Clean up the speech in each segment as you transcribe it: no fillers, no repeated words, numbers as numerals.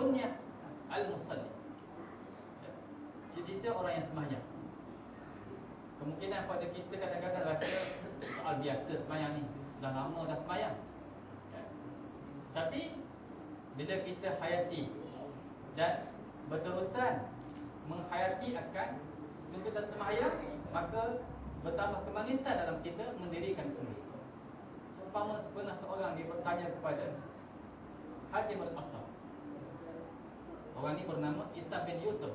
kunyah al-musalli. Cita-cita orang yang sembahyang. Kemungkinan pada kita kadang-kadang rasa soal biasa sembahyang ni, dah lama dah sembahyang. Tapi bila kita hayati dan berterusan menghayati akan tuntutan sembahyang, maka bertambah kemanisan dalam kita mendirikan sembahyang. Seumpama pernah seorang dia bertanya kepada Hatim al-Asam. Orang ni bernama Isa bin Yusuf.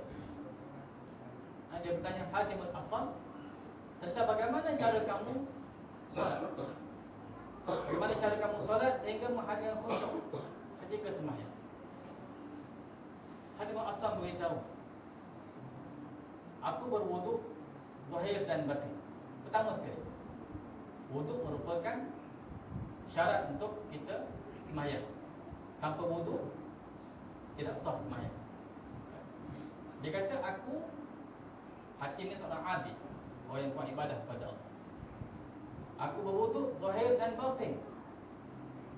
Dia bertanya Hatim al-Asam tentang bagaimana cara kamu solat. Bagaimana cara kamu solat sehingga menghadirkan khusyuk ketika sembahyang. Hatim al-Asam beritahu, aku berwuduk zahir dan batin. Pertama sekali, wuduk merupakan syarat untuk kita sembahyang. Tanpa wuduk tidak sah sembahyang. Dia kata aku, Hatim ni seorang abid, orang yang buat ibadah kepada Allah. Aku berwuduk zahir dan batin.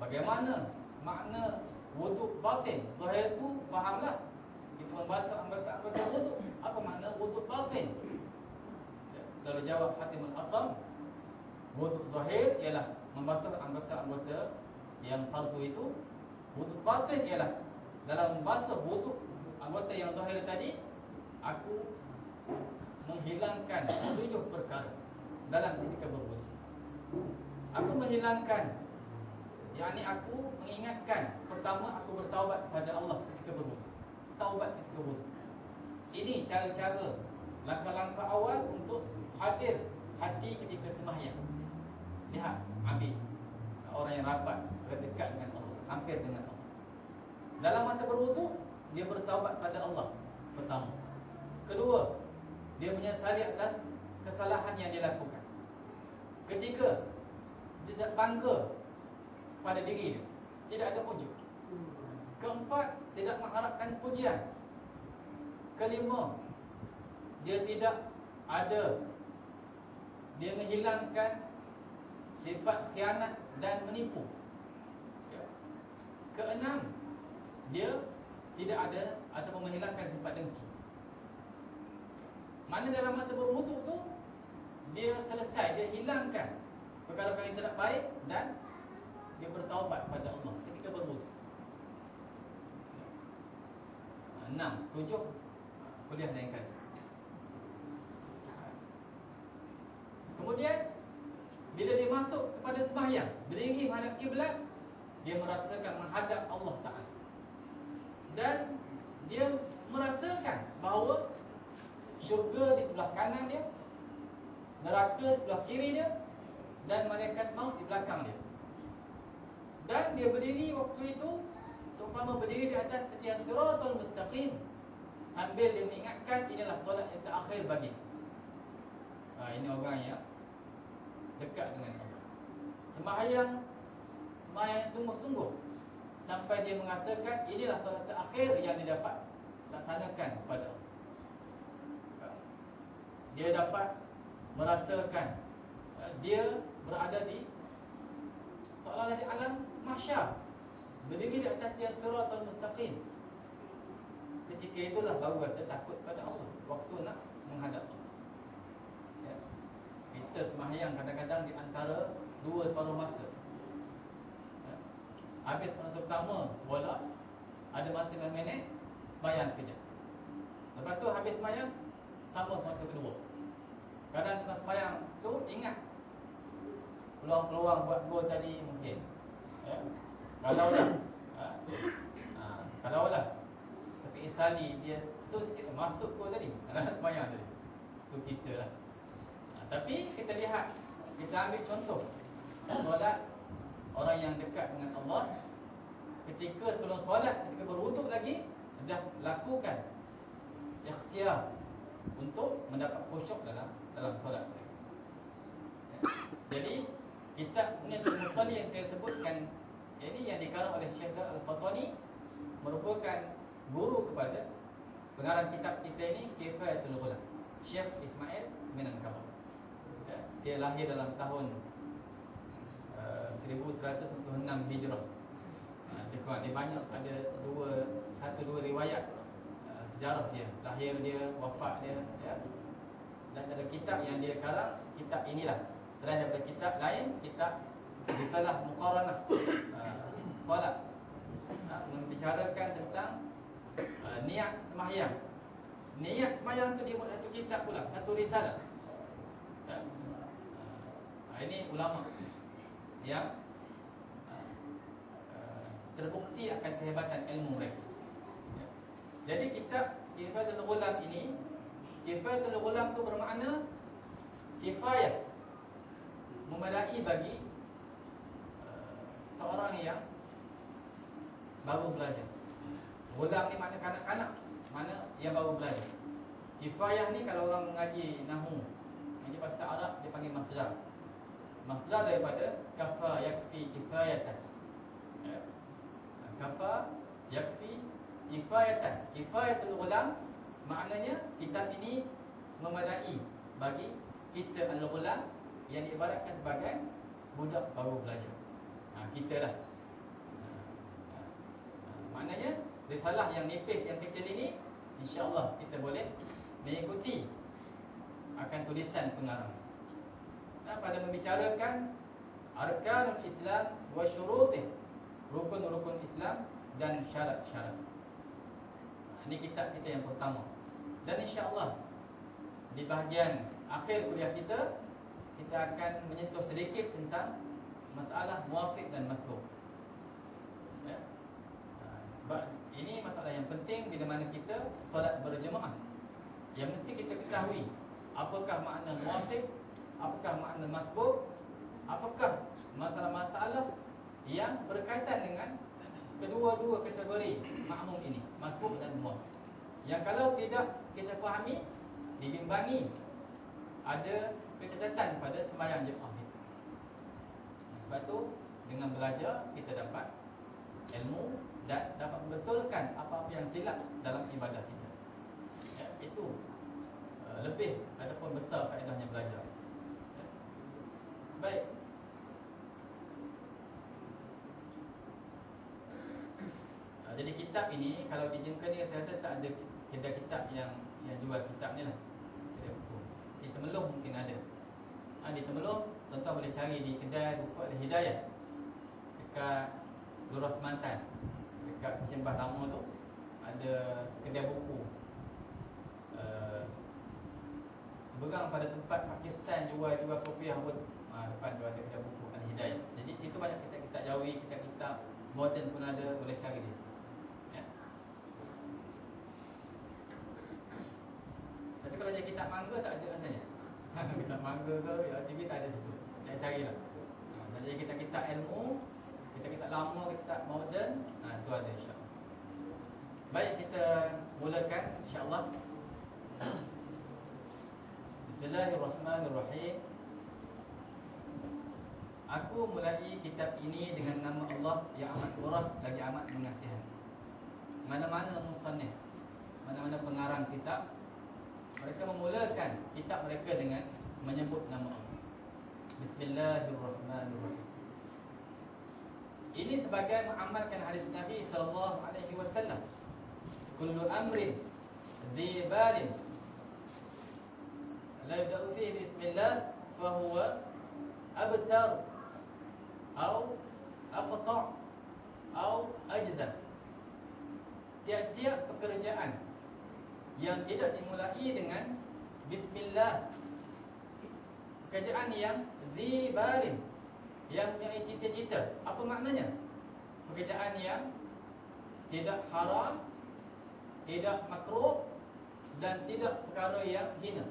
Bagaimana makna wuduk batin? Zahir tu fahamlah, kita membasuh anggota-anggota wuduk. Apa makna wuduk batin? Lalu jawab Hatim al-Asam, wuduk zahir ialah membasuh anggota-anggota yang fardu itu. Wuduk batin ialah dalam membasuh wuduk anggota yang zahir tadi, aku menghilangkan 7 perkara dalam ketika berwuduk. Aku menghilangkan, yakni aku mengingatkan, pertama aku bertaubat kepada Allah ketika berwuduk. Taubat ketika wuduk. Ini cara-cara, langkah-langkah awal untuk hadir hati ketika sembahyang. Lihat, ambil orang yang rapat, dekat dengan Allah, hampir dengan Allah. Dalam masa berwuduk, dia bertaubat pada Allah, pertama. Kedua, dia menyesali atas kesalahan yang dia lakukan. Ketiga, dia tidak bangga pada diri dia, tidak ada ujub. Keempat, tidak mengharapkan pujian. Kelima, dia tidak ada, dia menghilangkan sifat khianat dan menipu. Keenam, dia tidak ada ataupun menghilangkan sifat dengki. Mana dalam masa berwuduk tu, dia selesai, dia hilangkan perkara-perkara yang tidak baik dan dia bertaubat pada Allah ketika berwuduk. 6, 7 kuliah lain kali. Kemudian bila dia masuk kepada sembahyang, berdiri menghadap kiblat, dia merasakan menghadap Allah Ta'ala. Dan dia merasakan bahawa syurga di sebelah kanan dia, neraka di sebelah kiri dia, dan malaikat maut di belakang dia. Dan dia berdiri waktu itu seumpama berdiri di atas titian siratal mustaqim, sambil dia mengingatkan inilah solat yang terakhir bagi. Ini orang yang dekat dengan Allah. Sembahyang sungguh-sungguh sampai dia merasakan inilah solat terakhir yang dia dapat laksanakan kepada Allah. Dia dapat merasakan dia berada di seolah-olah di alam mahsyar, berdiri di atas tiang siratal mustaqim. Ketika itulah baru rasa takut pada Allah waktu nak menghadap Allah. Kita sembahyang kadang-kadang di antara 2 separuh masa. Habis masa pertama bola, ada masa 5 minit, sembahyang sekejap. Lepas tu habis sembahyang, sama masa kedua. Kadang tengah sembahyang tu ingat peluang-peluang buat gol tadi mungkin. Kalau lah tapi Isali dia tu sikit masuk gol tadi dalam sembahyang tadi. Tu kita lah. Tapi kita lihat, kita ambil contoh solat orang yang dekat dengan Allah, ketika sebelum solat, ketika berwuduk lagi, dah lakukan ikhtiar untuk mendapat khusyuk dalam solat. Jadi kitab Niyatul Musalli yang saya sebutkan ini, yang dikarang oleh Syekh Al-Fatani, merupakan guru kepada pengarang kitab kita ini, Kifayatul Ghulam, Syekh Ismail Minangkabau. Dia lahir dalam tahun 1166 Hijrah. Dia banyak, ada satu dua riwayat sejarah dia, lahir dia, wafat dia, ya. Dan ada kitab yang dia karang, kitab inilah. Selain daripada kitab lain, kitab Risalah Muqaranah solat, membicarakan tentang niat sembahyang. Niat sembahyang tu dia buat satu kitab pula, satu risalah, ya. Ini ulama yang terbukti akan kehebatan ilmu mereka, ya. Jadi kitab Kifayatul Ghulam ini, Kifayatul Ghulam tu bermakna kifayah, memadai bagi seorang yang baru belajar. Ghulam ni makna kanak-kanak, mana yang baru belajar. Kifayah ni kalau orang mengaji nahwu, mengaji bahasa Arab, dia panggil masdar. Masdar daripada kafa yakfi kifayatan, ya. Kafa yakfi kifayatan. Kifayatul Ghulam maknanya kitab ini memadai bagi kita al-ghulam yang diibaratkan sebagai budak baru belajar. Kita lah. Maknanya risalah yang nipis, yang kecil ini, insya-Allah kita boleh mengikuti akan tulisan pengarang. Pada membicarakan arkanul Islam wa syurutih, rukun-rukun Islam dan syarat-syarat. Ini kitab kita yang pertama. Dan insya-Allah di bahagian akhir kuliah kita akan menyentuh sedikit tentang masalah muwafiq dan masbuk, ya. Sebab ini masalah yang penting bila mana kita solat berjemaah. Yang mesti kita ketahui apakah makna muwafiq, apakah makna masbuk, apakah masalah-masalah yang berkaitan dengan kedua-dua kategori makmum ini, masbuk dan muwafiq. Yang kalau tidak kita fahami, dibimbangi, ada kecacatan pada sembahyang jemaah kita. Sebab tu dengan belajar kita dapat ilmu dan dapat membetulkan apa-apa yang silap dalam ibadah kita, ya. Itu lebih ataupun besar faedahnya belajar, ya. Baik. Jadi kitab ini kalau di Jengka ni saya rasa tak ada kedai kitab yang jual kitab ni lah. Kedai buku di Temelung mungkin ada. Di Temelung tuan-tuan boleh cari di kedai buku Al-Hidayah dekat Lurah Semantan, dekat Stesen Bah Lama tu ada kedai buku. Seberang pada tempat Pakistan jual kopiah pun, depan tu ada kedai buku Al-Hidayah. Jadi situ banyak kitab-kitab Jawi, kitab-kitab moden pun ada, boleh cari di situ, ya. Tapi kalau jadi kitab mangga tak ada rasanya. Kitab mangga ke RTB tak ada situ. Jangan carilah. Jadi kitab-kitab ilmu, kitab-kitab lama, kitab moden, itu ada insya-Allah. Baik, kita mulakan insya-Allah. Bismillahirrahmanirrahim. Aku mulai kitab ini dengan nama Allah yang amat murah lagi amat mengasihan. Mana-mana musannif, mana-mana pengarang kitab, mereka memulakan kitab mereka dengan menyebut nama Allah. Bismillahirrahmanirrahim. Ini sebagai mengamalkan hadis Nabi SAW. Kullu amrin dhi balin la yudau fihi bismillah fahuwa abtar atau aqta' atau ajza. Tiap-tiap pekerjaan yang tidak dimulai dengan bismillah, pekerjaan yang zibalin, yang mempunyai cita-cita. Apa maknanya? Pekerjaan yang tidak haram, tidak makruh dan tidak perkara yang hina.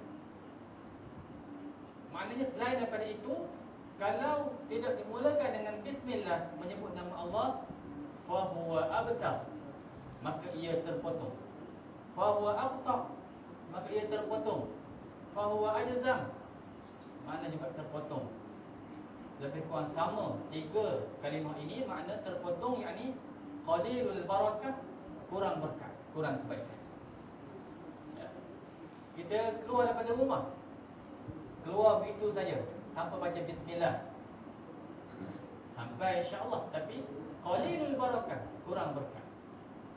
Maknanya selain daripada itu, kalau tidak dimulakan dengan bismillah, menyebut nama Allah, fa huwa abtar, maka ia terpotong. Fa huwa aqta, maka ia terpotong. Fa huwa ajzam, makna juga terpotong. Lebih kurang sama tiga kalimah ini makna terpotong, yakni qalilul barakah, kurang berkat, kurang kebaikan, ya. Kita keluar daripada rumah, keluar begitu saja tanpa baca bismillah sampai insya-Allah, tapi qalilul barakah, kurang berkah.